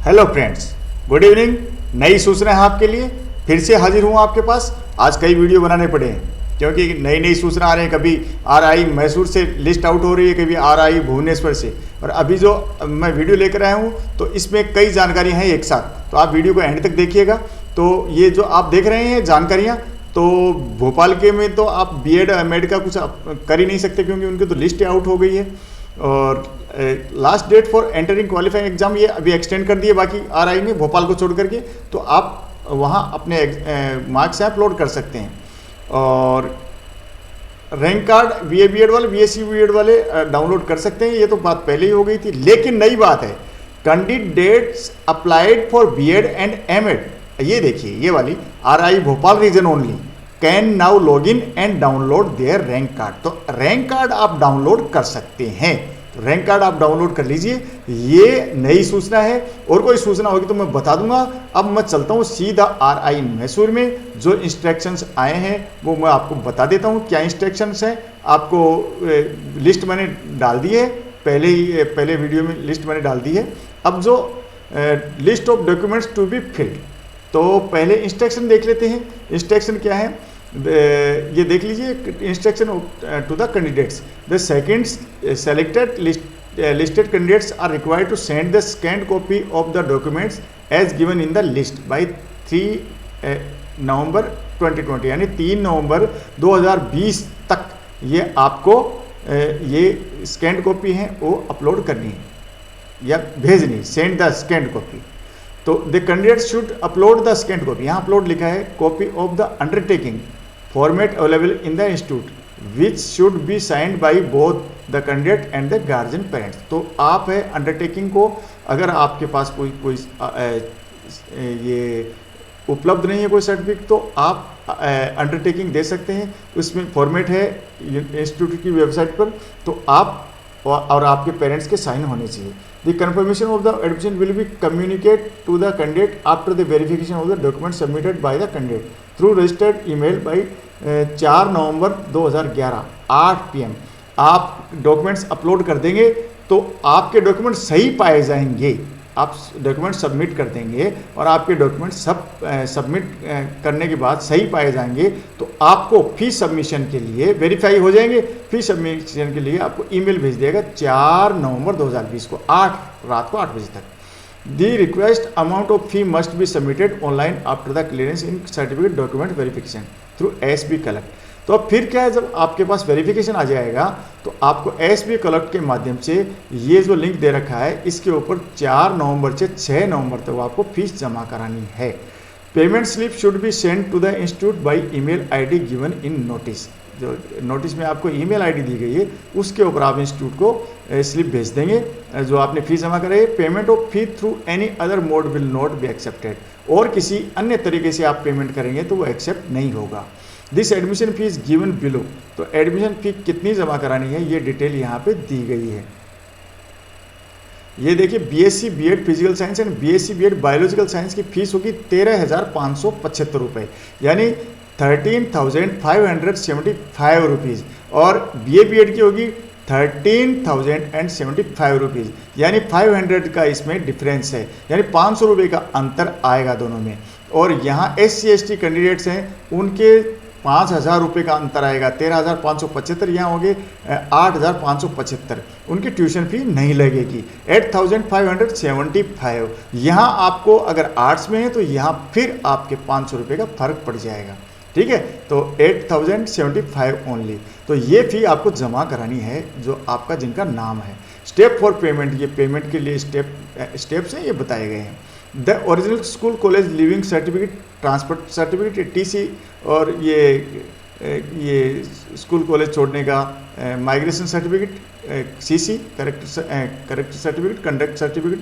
Hello friends, good evening. नई सूचना है आपके लिए, फिर से हाजिर हूँ आपके पास। आज कई वीडियो बनाने पड़े हैं क्योंकि नई नई सूचना आ रही है। कभी आरआई मैसूर से लिस्ट आउट हो रही है, कभी आरआई भुवनेश्वर से। और अभी जो मैं वीडियो लेकर आया हूँ तो इसमें कई जानकारियाँ हैं एक साथ, तो आप वीडियो को एंड तक देखिएगा। तो ये जो आप देख रहे हैं जानकारियाँ, तो भोपाल के में तो आप बीएड एमएड का कुछ कर ही नहीं सकते क्योंकि उनकी तो लिस्ट आउट हो गई है। और last date for entering qualifying exam ये अभी एक्सटेंड कर दिए बाकी आरआई ने, भोपाल को छोड़ करके। तो आप वहाँ अपने मार्क्स अपलोड कर सकते हैं। और रैंक कार्ड बीए बीएड वाले, बीएससी बीएड वाले डाउनलोड कर सकते हैं। ये तो बात पहले ही हो गई थी, लेकिन नई बात है, candidates applied for BEd and MEd, ये देखिए ये वाली, RI Bhopal region only can now log in and download their rank card. तो रैंक कार्ड आप डाउनलोड कर सकते हैं, तो रैंक कार्ड आप डाउनलोड कर लीजिए। ये नई सूचना है, और कोई सूचना होगी तो मैं बता दूंगा। अब मैं चलता हूँ सीधा आरआई मैसूर में। जो इंस्ट्रक्शंस आए हैं वो मैं आपको बता देता हूँ क्या इंस्ट्रक्शंस हैं। आपको लिस्ट मैंने डाल दी है, पहले वीडियो में लिस्ट मैंने डाल दी है। अब जो list of documents to be filled, तो पहले इंस्ट्रक्शन देख लेते हैं। इंस्ट्रक्शन क्या है ये देख लीजिए। Instruction to the candidates, the second selected listed candidates are required to send the scanned copy of the documents as given in the list by 3 November 2020, यानी 3 नवंबर 2020 तक ये आपको ये स्कैन्ड कॉपी है वो अपलोड करनी है या भेजनी, सेंड द स्कैन्ड कॉपी। तो the candidate should upload the scanned copy, यहाँ अपलोड लिखा है, copy of the undertaking format available in the institute which should be signed by both the candidate and the guardian parents. तो आप है undertaking को, अगर आपके पास कोई ये उपलब्ध नहीं है कोई सर्टिफिकेट, तो आप अंडरटेकिंग दे सकते हैं। उसमें फॉर्मेट है इंस्टीट्यूट की वेबसाइट पर, तो आप और आपके पेरेंट्स के साइन होने चाहिए। The confirmation of the admission will be communicate to the candidate after the verification of the document submitted by the candidate through registered email by 4 November 2011 8 PM। आप डॉक्यूमेंट्स अपलोड कर देंगे तो आपके document सही पाए जाएंगे। आप डॉक्यूमेंट सबमिट कर देंगे और आपके डॉक्यूमेंट सबमिट करने के बाद सही पाए जाएंगे, तो आपको फीस सबमिशन के लिए वेरीफाई हो जाएंगे। फीस सबमिशन के लिए आपको ईमेल भेज देगा 4 नवंबर 2020 को रात को 8 बजे तक। दी request amount of fee must be submitted online after the clearance in certificate document verification through SB collect. तो अब फिर क्या है, जब आपके पास वेरिफिकेशन आ जाएगा तो आपको एसबी कलेक्ट के माध्यम से ये जो लिंक दे रखा है इसके ऊपर 4 नवंबर से 6 नवंबर तक आपको फीस जमा करानी है। Payment slip should be send to the institute by email ID given in notice. जो नोटिस में आपको ईमेल आईडी दी गई है उसके ऊपर आप इंस्टीट्यूट को स्लिप भेज देंगे जो आपने फीस जमा कराई है। Payment of fee through any other mode will not be accepted, और किसी अन्य तरीके से आप पेमेंट करेंगे तो वो एक्सेप्ट नहीं होगा। This admission fees given below, तो एडमिशन फी कितनी जमा करानी है ये डिटेल यहाँ पे दी गई है। ये देखिए, BSc BEd physical science and BSc BEd biological science की फीस होगी 13,575 रुपये, यानी 13,575 रुपीज़। और बीए बीएड की होगी 13,075 रुपीज़, यानी 500 का इसमें डिफरेंस है, यानी 500 रुपये का अंतर आएगा दोनों में। और यहाँ SC ST कैंडिडेट्स हैं उनके 5,000 रुपये का अंतर आएगा। 13,575 यहाँ हो गए 8,575, उनकी ट्यूशन फी नहीं लगेगी। 8,575 यहाँ आपको अगर आर्ट्स में है तो यहाँ फिर आपके 500 रुपये का फर्क पड़ जाएगा, ठीक है। तो 8,075 ओनली, तो ये फी आपको जमा करानी है जो आपका जिनका नाम है। स्टेप फॉर पेमेंट, ये पेमेंट के लिए स्टेप्स हैं ये बताए गए हैं। The original school college leaving certificate, transfer certificate, TC, और ये स्कूल कॉलेज छोड़ने का migration certificate, CC correct certificate, conduct certificate,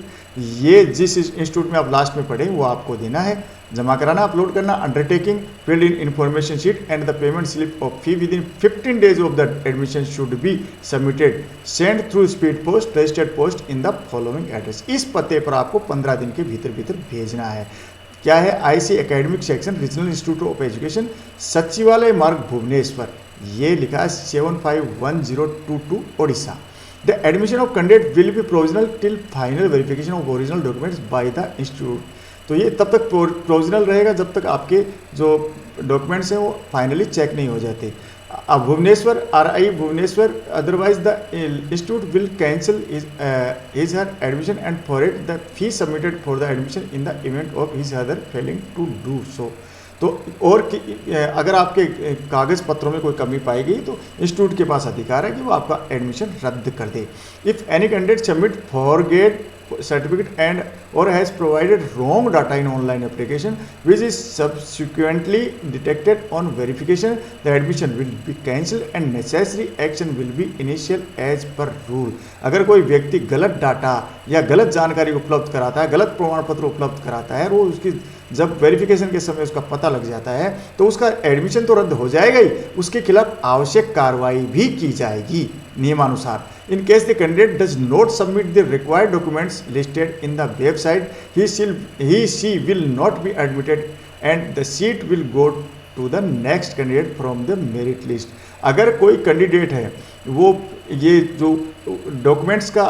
ये जिस इंस्टीट्यूट में आप लास्ट में पढ़े वो आपको देना है, जमा कराना, अपलोड करना। Undertaking filled in information sheet and the payment slip of fee with in 15 days of the admission should be submitted, send through speed post, registered post in the following address. इस पते पर आपको 15 दिन के भीतर भेजना है। क्या है, IC academic section, regional institute of education, सचिवालय मार्ग भुवनेश्वर, ये लिखा है 751022 Odisha. The admission of candidate will be provisional till final verification of original documents by the institute. तो ये तब तक प्रोविजनल रहेगा जब तक आपके जो डॉक्यूमेंट्स हैं वो फाइनली चेक नहीं हो जाते। अब Bhubaneswar RI Bhubaneswar otherwise the institute will cancel his her admission and forget the fee submitted for the admission in the event of his other failing to do so. तो और अगर आपके कागज़ पत्रों में कोई कमी पाई गई तो इंस्टीट्यूट के पास अधिकार है कि वो आपका एडमिशन रद्द कर दे। If any candidate submit forget certificate and or has provided wrong data in online application which is subsequently detected on verification, the admission will be cancelled and necessary action will be initial as per rule। अगर कोई व्यक्ति गलत data या गलत जानकारी उपलब्ध कराता है, गलत प्रमाण पत्र उपलब्ध कराता है, वो उसकी जब वेरिफिकेशन के समय उसका पता लग जाता है तो उसका एडमिशन तो रद्द हो जाएगा ही, उसके खिलाफ आवश्यक कार्रवाई भी की जाएगी नियमानुसार। In case the candidate does not submit the required documents listed in the website, she will not be admitted and the seat will go to the next candidate from the merit list। अगर कोई candidate है वो ये जो documents का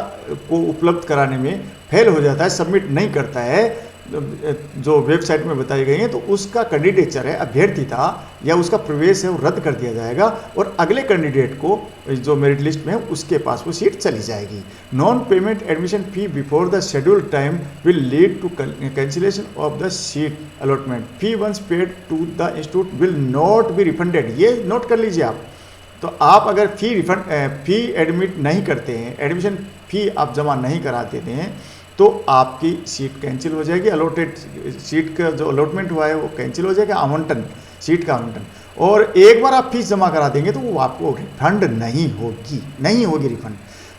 को उपलब्ध कराने में फेल हो जाता है, सबमिट नहीं करता है जो वेबसाइट में बताई गई हैं, तो उसका कैंडिडेचर है, अभ्यर्थिता या उसका प्रवेश है वो रद्द कर दिया जाएगा और अगले कैंडिडेट को जो मेरिट लिस्ट में है उसके पास वो सीट चली जाएगी। Non payment admission fee before the schedule time will lead to cancellation of the seat allotment. Fee once paid to the institute will not be refunded. ये नोट कर लीजिए आप। तो आप अगर फी एडमिट नहीं करते हैं, एडमिशन फी आप जमा नहीं करा देते हैं तो आपकी सीट कैंसिल हो जाएगी। अलॉटेड सीट का जो अलॉटमेंट हुआ है वो कैंसिल हो जाएगा, आवंटन सीट का आवंटन। और एक बार आप फीस जमा करा देंगे तो वो आपको रिफंड नहीं होगी refund.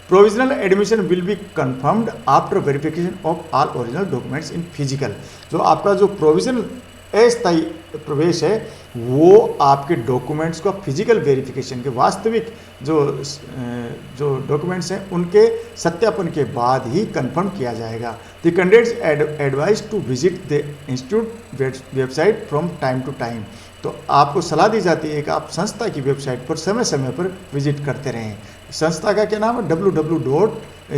Provisional admission will B confirmed after verification of all original documents in physical. जो आपका जो प्रोविजनल अस्थायी प्रवेश है वो आपके डॉक्यूमेंट्स का फिजिकल वेरिफिकेशन के वास्तविक जो डॉक्यूमेंट्स हैं उनके सत्यापन के बाद ही कंफर्म किया जाएगा। The candidates advise to visit the institute website from time to time. तो आपको सलाह दी जाती है कि आप संस्था की वेबसाइट पर समय समय पर विजिट करते रहें। संस्था का क्या नाम है?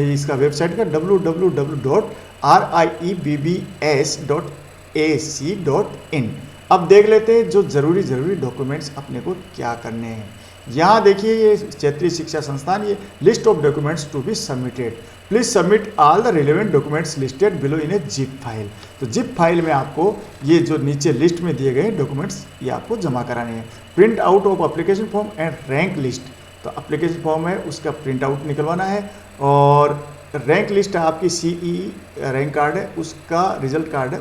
इसका वेबसाइट का www.RIEBBS.AC.in। अब देख लेते हैं जो ज़रूरी डॉक्यूमेंट्स अपने को क्या करने हैं। यहाँ देखिए ये क्षेत्रीय शिक्षा संस्थान, ये list of documents to be submitted. Please submit all the relevant documents listed below in a zip file. तो जिप फाइल में आपको ये जो नीचे लिस्ट में दिए गए डॉक्यूमेंट्स ये आपको जमा कराने हैं। Print out of application form and rank list. तो एप्लीकेशन फॉर्म है उसका प्रिंट आउट निकलवाना है और रैंक लिस्ट आपकी CE रैंक कार्ड है उसका रिजल्ट कार्ड है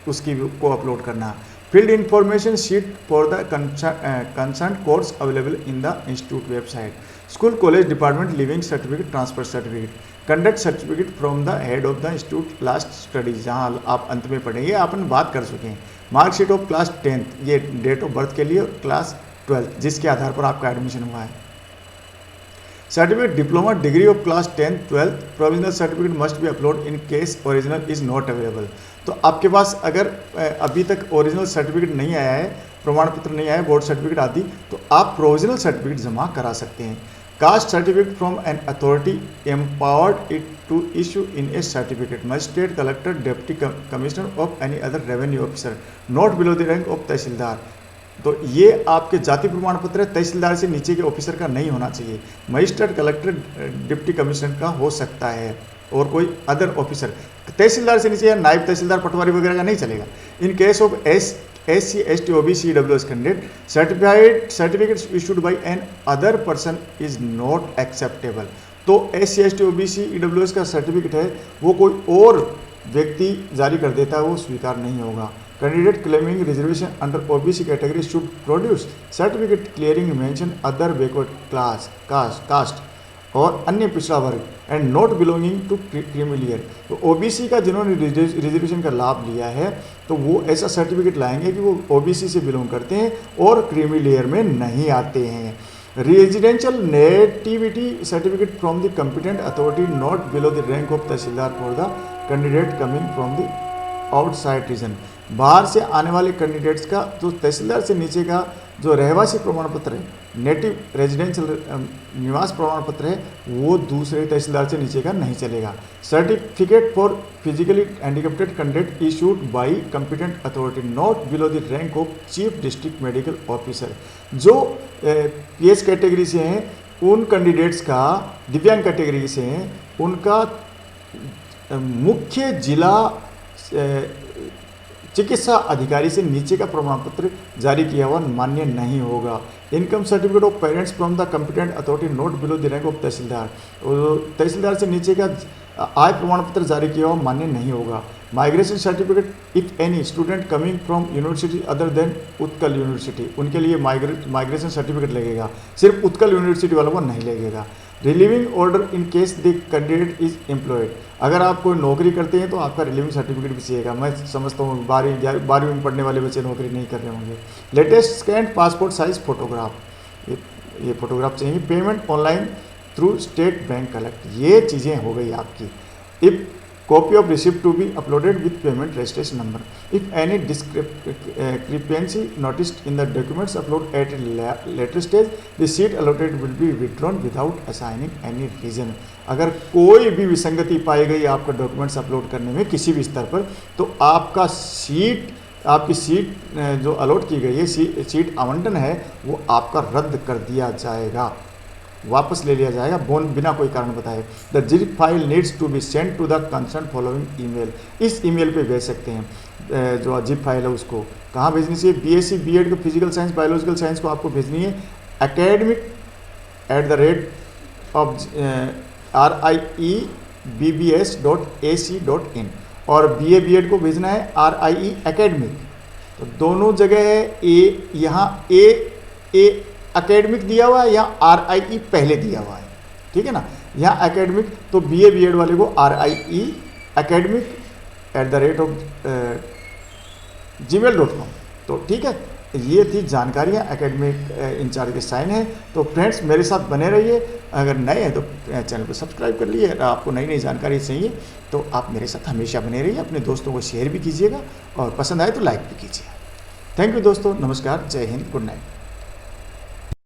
उसकी को अपलोड करना। Field information sheet for the concern course available in the institute website. School college department leaving certificate transfer certificate. Conduct certificate from the head of the institute last studies, जहाँ आप अंत में पढ़ेंगे अपन बात कर चुके हैं। मार्कशीट ऑफ क्लास 10th, ये डेट ऑफ बर्थ के लिए, क्लास 12th जिसके आधार पर आपका एडमिशन हुआ है। Certificate diploma degree of class 10th 12th। Provisional certificate must be upload in case original is not available. तो आपके पास अगर अभी तक ओरिजिनल सर्टिफिकेट नहीं आया है, प्रमाण पत्र नहीं आया है, बोर्ड सर्टिफिकेट आदि, तो आप प्रोविजनल सर्टिफिकेट जमा करा सकते हैं। Caste certificate from an authority empowered it to issue in a certificate. Magistrate, collector, deputy commissioner of any other revenue officer not below the rank of tehsildar. तो ये आपके जाति प्रमाण पत्र है, तहसीलदार से नीचे के ऑफिसर का नहीं होना चाहिए। मजिस्ट्रेट, कलेक्टर, डिप्टी कमिश्नर का हो सकता है और कोई अदर ऑफिसर। तहसीलदार से नीचे या नायब तहसीलदार, पटवारी वगैरह का नहीं चलेगा। In case of SC, ST, OBC, EWS candidate, certificates issued by an other person is not acceptable. तो SC, ST, OBC, EWS का सर्टिफिकेट है वो कोई और व्यक्ति जारी कर देता है, वो स्वीकार नहीं होगा। Candidate claiming reservation under OBC category should produce certificate clearing mention other backward class, caste और अन्य पिछड़ा वर्ग and not belonging to creamy layer. तो OBC का जिन्होंने रिजर्वेशन का लाभ लिया है तो वो ऐसा सर्टिफिकेट लाएंगे कि वो OBC से बिलोंग करते हैं और क्रीमी लेयर में नहीं आते हैं। Residential nativity certificate from the competent authority not below the rank of tehsildar for the candidate coming from the outside region. बाहर से आने वाले कैंडिडेट्स का जो तहसीलदार से नीचे का जो रहवासी प्रमाण पत्र है, नेटिव रेजिडेंशियल निवास प्रमाण पत्र है, वो दूसरे तहसीलदार से नीचे का नहीं चलेगा। Certificate for physically handicapped candidate issued by competent authority not below the rank of chief district medical officer. जो पीएस कैटेगरी से हैं उन कैंडिडेट्स का, दिव्यांग कैटेगरी से हैं, उनका मुख्य जिला चिकित्सा अधिकारी से नीचे का प्रमाण पत्र जारी किया हुआ मान्य नहीं होगा। Income certificate of parents from the competent authority not below the rank of tehsildar, tehsildar से नीचे का आय प्रमाण पत्र जारी किया हुआ मान्य नहीं होगा। Migration certificate if any student coming from university other than Utkal university, उनके लिए माइग्रेशन सर्टिफिकेट लगेगा, सिर्फ उत्कल यूनिवर्सिटी वालों को नहीं लगेगा। Relieving order in case the candidate is employed, अगर आप कोई नौकरी करते हैं तो आपका रिलीविंग सर्टिफिकेट भी चाहिएगा। मैं समझता हूँ 12वीं में पढ़ने वाले बच्चे नौकरी नहीं कर रहे होंगे। Latest scan passport size photograph, ये फोटोग्राफ चाहिए। Payment online through State Bank collect, ये चीज़ें हो गई आपकी। If copy of receipt to be uploaded with payment registration number. If any discrepancy noticed in the documents upload at a later stage, the seat allotted will be withdrawn without assigning any reason। अगर कोई भी विसंगति पाई गई आपका documents upload करने में किसी भी स्तर पर, तो आपका आपकी सीट जो अलॉट की गई है, सीट आवंटन है, वो आपका रद्द कर दिया जाएगा, वापस ले लिया जाएगा बिना कोई कारण बताए। The zip file needs to be send to the concern following email, इस ईमेल पे भेज सकते हैं। जो जिप फाइल है उसको कहाँ भेजनी चाहिए? बीएससी बीएड को फिजिकल साइंस बायोलॉजिकल साइंस को आपको भेजनी है academic@RIEBBS.ac.in, और BA बीएड को भेजना है RIE academic। तो दोनों जगह है, यहाँ ए एकेडमिक दिया हुआ है, यहाँ RIE पहले दिया हुआ है, ठीक है ना। यहाँ एकेडमिक, तो BA बीएड वाले को RIE academic@gmail.com। तो ठीक है, ये थी जानकारियाँ एकेडमिक इंचार्ज के साइन है। तो फ्रेंड्स मेरे साथ बने रहिए, अगर नए हैं तो चैनल को सब्सक्राइब कर लीजिए। अगर आपको नई नई जानकारी चाहिए तो आप मेरे साथ हमेशा बने रहिए, अपने दोस्तों को शेयर भी कीजिएगा और पसंद आए तो लाइक भी कीजिए। थैंक यू दोस्तों, नमस्कार, जय हिंद, गुड नाइट।